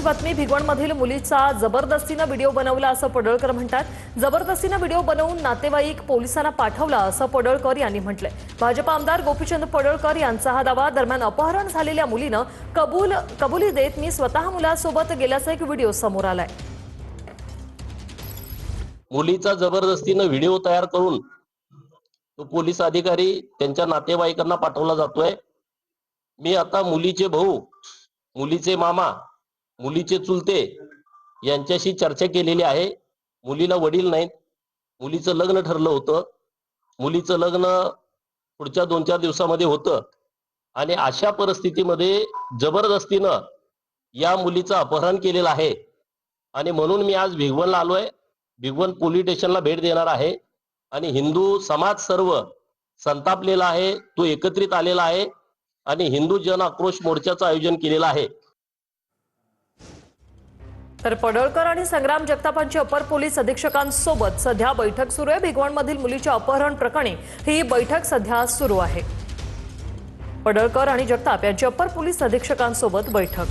बातमी भिगवणमधील मुलीचा जबरदस्तीने व्हिडिओ बनवला असं पडळकर म्हणतात। जबरदस्तीने व्हिडिओ बनवून नातेवाईक पोलिसांना पाठवला असं पडळकर यांनी म्हटलंय। भाजप आमदार गोपीचंद पडळकर यांचा हा दावा। दरम्यान अपहरण झालेल्या मुलीनं कबुली देत मी स्वतः मुलासोबत गेल्याचा एक व्हिडिओ समोर आलाय। मुलीचा जबरदस्तीने व्हिडिओ तयार करून तो पोलीस अधिकारी त्यांच्या नातेवाईकांना पाठवला जातोय। मी आता मुलीचे भाऊ, मुलीचे मामा, मुलीचे चुलते यांच्याशी चर्चा केलेली आहे। मुलीला वडील नाहीत, मुलीचं लग्न ठरलं होतं, मुलीचं लग्न पुढच्या 2-4 दिवसामध्ये होतं आणि अशा परिस्थितीमध्ये जबरदस्तीनं या मुलीचं अपहरण केलेलं आहे आणि म्हणून मी आज भिगवणला आलोय। भिगवण पोलीस स्टेशनला भेट देणार आहे आणि हिंदू समाज सर्व संतापलेला आहे, तो एकत्रित आलेला आहे आणि हिंदू जन आक्रोश मोर्चाचं आयोजन केलेलं आहे। तर पडळकर आणि संग्राम जगतापांचे अपर पोलीस अधीक्षकांसोबत सध्या बैठक सुरू आहे। भिगवणमधील मुलीच्या अपहरण प्रकरणी ही बैठक सध्या सुरू आहे। पडळकर आणि जगताप यांची अपर पोलीस अधीक्षकांसोबत बैठक।